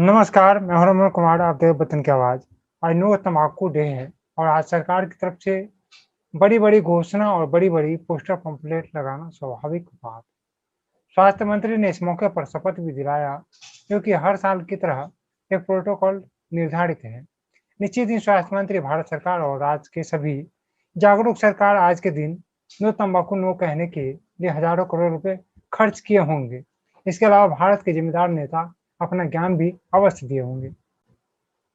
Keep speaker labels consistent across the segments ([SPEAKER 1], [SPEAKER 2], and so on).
[SPEAKER 1] नमस्कार, मैं हूं रमन कुमार, आप देव बच्चन की आवाज़। आज नो तम्बाकू डे है और आज सरकार की तरफ से बड़ी-बड़ी घोषणा और बड़ी-बड़ी पोस्टर पंपलेट लगाना स्वाभाविक बात। स्वास्थ्य मंत्री ने इस मौके पर शपथ भी दिलाया, क्योंकि हर साल की तरह एक प्रोटोकॉल निर्धारित है। निश्चित ही स्वास्थ्य मंत्री भारत सरकार और राज्य के सभी जागरूक सरकार आज के दिन नो तम्बाकू नो कहने के लिए हज़ारों करोड़ रुपए खर्च किए होंगे। इसके अलावा भारत के जिम्मेदार नेता अपना ज्ञान भी अवश्य दिए होंगे।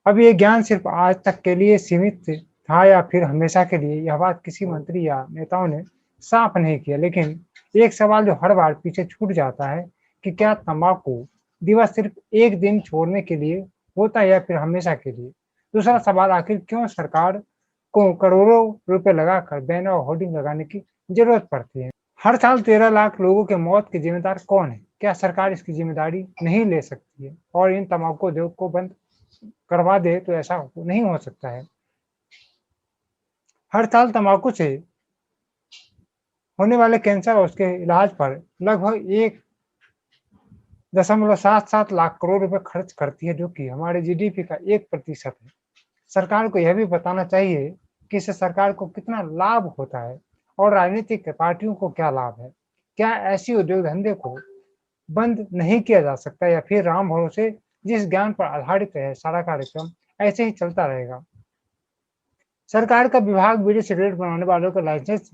[SPEAKER 1] अब ये ज्ञान सिर्फ आज तक के लिए सीमित था या फिर हमेशा के लिए, यह बात किसी मंत्री या नेताओं ने साफ नहीं किया। लेकिन एक सवाल जो हर बार पीछे छूट जाता है कि क्या तंबाकू दिवस सिर्फ एक दिन छोड़ने के लिए होता है या फिर हमेशा के लिए? दूसरा सवाल, आखिर क्यों सरकार को करोड़ों रुपए लगाकर बैनर और होर्डिंग लगाने की जरूरत पड़ती है? हर साल 13 लाख लोगों के मौत के जिम्मेदार कौन है? क्या सरकार इसकी जिम्मेदारी नहीं ले सकती है और इन तंबाकू उद्योग को बंद करवा दे तो ऐसा नहीं हो सकता है। हर साल तंबाकू से होने वाले कैंसर और उसके इलाज पर लगभग 1.77 लाख करोड़ रुपए खर्च करती है, जो कि हमारे जीडीपी का 1% है। सरकार को यह भी बताना चाहिए कि इससे सरकार को कितना लाभ होता है और राजनीतिक पार्टियों को क्या लाभ है। क्या ऐसी उद्योग धंधे को बंद नहीं किया जा सकता या फिर राम भरोसे जिस ज्ञान पर आधारित है सारा कार्यक्रम ऐसे ही चलता रहेगा? सरकार का विभाग बीड़ी सिगरेट बनाने वालों को लाइसेंस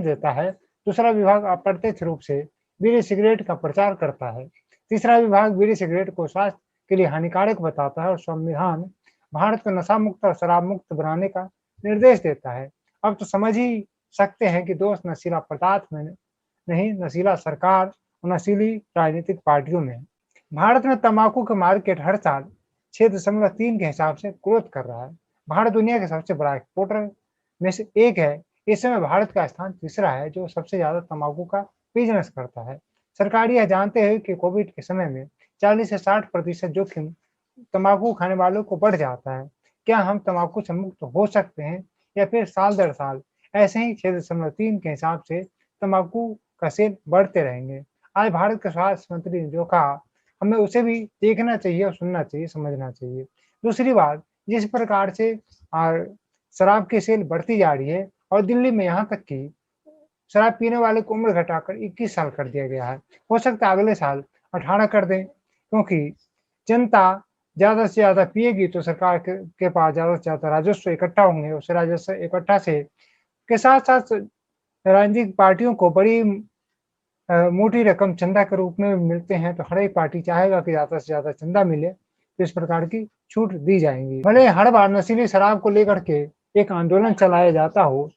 [SPEAKER 1] देता है। दूसरा विभाग अप्रत्यक्ष रूप से बीड़ी सिगरेट का प्रचार करता है। तीसरा विभाग बीड़ी सिगरेट को स्वास्थ्य के लिए हानिकारक बताता है और संविधान भारत को नशा मुक्त और शराब मुक्त बनाने का निर्देश देता है। अब तो समझ ही सकते हैं कि दोष नशीला पदार्थ में नहीं, नशीला सरकार और नशीली राजनीतिक पार्टियों में है। भारत में तंबाकू का मार्केट हर साल 6.3 के हिसाब से ग्रोथ कर रहा है। भारत दुनिया के सबसे बड़ा एक्सपोर्टर में से एक है। इस समय भारत का स्थान तीसरा है, जो सबसे ज्यादा तंबाकू का बिजनेस करता है। सरकार यह जानते हुए कि कोविड के समय में 40 से 60% जोखिम तंबाकू खाने वालों को बढ़ जाता है। क्या हम तंबाकू से मुक्त हो सकते हैं या फिर साल दर साल ऐसे ही 6.3 के हिसाब से तंबाकू का सेल बढ़ते रहेंगे? आज भारत के स्वास्थ्य मंत्री ने जो कहा, हमें उसे भी देखना चाहिए और सुनना चाहिए, समझना चाहिए। दूसरी बात, जिस प्रकार से शराब की सेल बढ़ती जा रही है और दिल्ली में यहाँ तक कि शराब पीने वाले की उम्र घटाकर 21 साल कर दिया गया है। हो सकता है अगले साल 18 कर दें, क्योंकि जनता ज़्यादा से ज़्यादा पिएगी तो सरकार के पास ज़्यादा से ज़्यादा राजस्व इकट्ठा होंगे। उस राजस्व इकट्ठा से के साथ-साथ राजनीतिक पार्टियों को बड़ी मोटी रकम चंदा के रूप में मिलते हैं, तो हर एक पार्टी चाहेगा कि ज़्यादा से ज़्यादा चंदा मिले, तो इस प्रकार की छूट दी जाएँगी। भले हर बार नशीली शराब को लेकर के एक आंदोलन चलाया जाता हो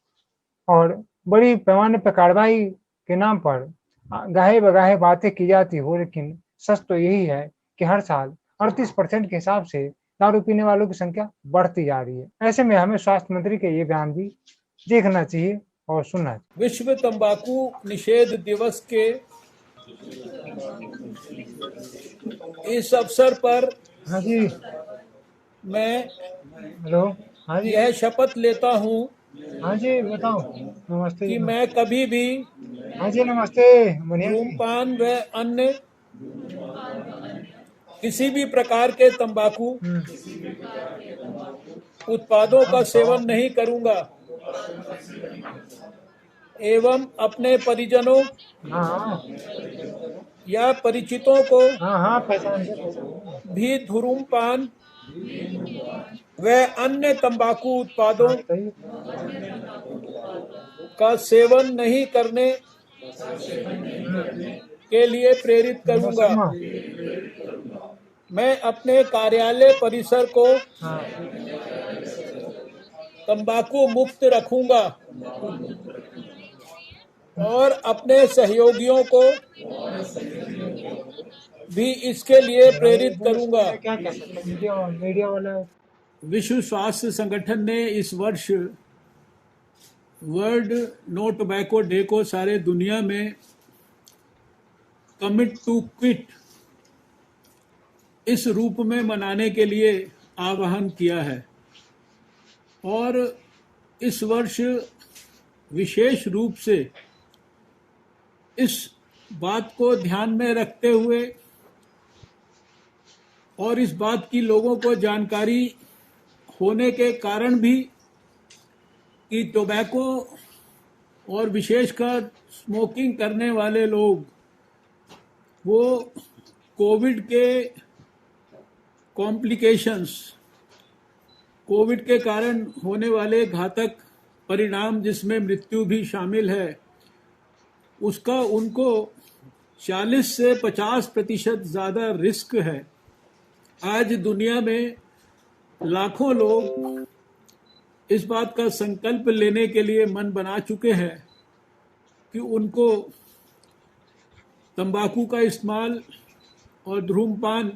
[SPEAKER 1] और बड़ी पैमाने पर कार्रवाई के नाम पर गाहे-बगाहे बातें की जाती हो, लेकिन सच तो यही है कि हर साल 38% के हिसाब से दारू पीने वालों की संख्या बढ़ती जा रही है। ऐसे में हमें स्वास्थ्य मंत्री के ये बयान भी देखना चाहिए और सुनना चाहिए।
[SPEAKER 2] विश्व तंबाकू निषेध दिवस के इस अवसर पर
[SPEAKER 1] हाँ जी,
[SPEAKER 2] मैं
[SPEAKER 1] हेलो, हाँ जी,
[SPEAKER 2] यह शपथ लेता हूं
[SPEAKER 1] हाँ जी, बताओ। नमस्ते
[SPEAKER 2] कि
[SPEAKER 1] जी,
[SPEAKER 2] मैं कभी भी
[SPEAKER 1] हाँ जी, नमस्ते, बढ़िया जी।
[SPEAKER 2] धूम्रपान व अन्य किसी भी प्रकार के तंबाकू उत्पादों का सेवन नहीं करूंगा एवं अपने परिजनों
[SPEAKER 1] हाँ,
[SPEAKER 2] या परिचितों को
[SPEAKER 1] हाँ, हाँ, पहचान
[SPEAKER 2] भी धूम्रपान व अन्य तंबाकू उत्पादों
[SPEAKER 1] हाँ, बताइए।
[SPEAKER 2] का सेवन नहीं करने के लिए प्रेरित
[SPEAKER 1] नंबर
[SPEAKER 2] करूंगा।
[SPEAKER 1] शर्मा,
[SPEAKER 2] मैं अपने कार्यालय परिसर को
[SPEAKER 1] हाँ,
[SPEAKER 2] तंबाकू मुक्त रखूंगा और अपने सहयोगियों को भी इसके लिए प्रेरित करूंगा।
[SPEAKER 1] क्या कह सकते हैं, मीडिया वाला।
[SPEAKER 2] विश्व स्वास्थ्य संगठन ने इस वर्ष वर्ल्ड नो टोबैको डे को सारे दुनिया में कमिट टू क्विट इस रूप में मनाने के लिए आह्वान किया है और इस वर्ष विशेष रूप से इस बात को ध्यान में रखते हुए और इस बात की लोगों को जानकारी होने के कारण भी कि टोबैको और विशेषकर स्मोकिंग करने वाले लोग वो कोविड के कॉम्प्लिकेशंस, कोविड के कारण होने वाले घातक परिणाम जिसमें मृत्यु भी शामिल है, उसका उनको 40 से 50% ज़्यादा रिस्क है। आज दुनिया में लाखों लोग इस बात का संकल्प लेने के लिए मन बना चुके हैं कि उनको तंबाकू का इस्तेमाल और धूम्रपान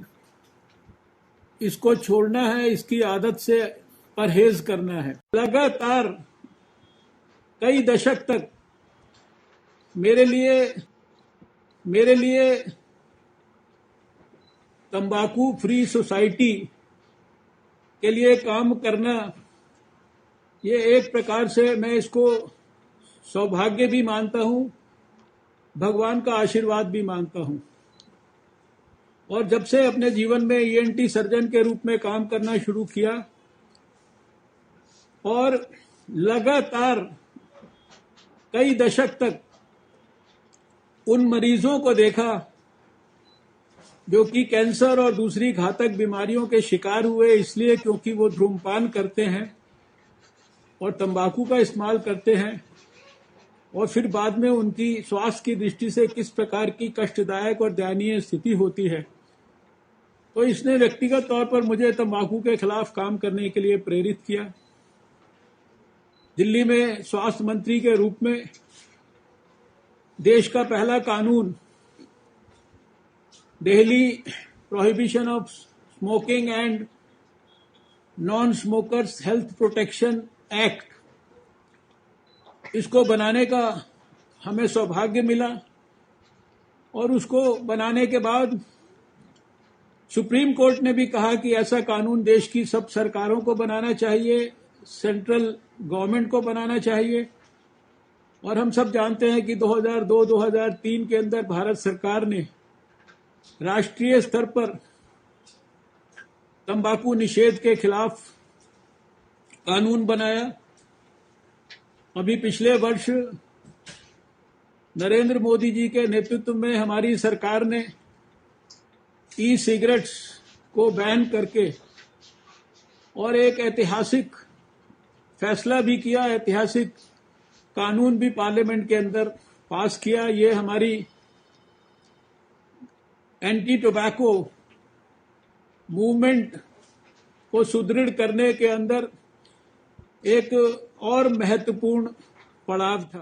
[SPEAKER 2] इसको छोड़ना है, इसकी आदत से परहेज करना है। लगातार कई दशक तक मेरे लिए तंबाकू फ्री सोसाइटी के लिए काम करना, ये एक प्रकार से मैं इसको सौभाग्य भी मानता हूं, भगवान का आशीर्वाद भी मानता हूं। और जब से अपने जीवन में ईएनटी सर्जन के रूप में काम करना शुरू किया और लगातार कई दशक तक उन मरीजों को देखा जो कि कैंसर और दूसरी घातक बीमारियों के शिकार हुए इसलिए क्योंकि वो धूम्रपान करते हैं और तंबाकू का इस्तेमाल करते हैं, और फिर बाद में उनकी स्वास्थ्य की दृष्टि से किस प्रकार की कष्टदायक और दयनीय स्थिति होती है, तो इसने व्यक्तिगत तौर पर मुझे तंबाकू के खिलाफ काम करने के लिए प्रेरित किया। दिल्ली में स्वास्थ्य मंत्री के रूप में देश का पहला कानून Delhi prohibition of smoking and non smokers health protection act, इसको बनाने का हमें सौभाग्य मिला। और उसको बनाने के बाद सुप्रीम कोर्ट ने भी कहा कि ऐसा कानून देश की सब सरकारों को बनाना चाहिए, सेंट्रल गवर्नमेंट को बनाना चाहिए। और हम सब जानते हैं कि 2002-2003 के अंदर भारत सरकार ने राष्ट्रीय स्तर पर तंबाकू निषेध के खिलाफ कानून बनाया। अभी पिछले वर्ष नरेंद्र मोदी जी के नेतृत्व में हमारी सरकार ने ई सिगरेट्स को बैन करके और एक ऐतिहासिक फैसला भी किया, ऐतिहासिक कानून भी पार्लियामेंट के अंदर पास किया। ये हमारी एंटी टोबैको मूवमेंट को सुदृढ़ करने के अंदर एक और महत्वपूर्ण पड़ाव था।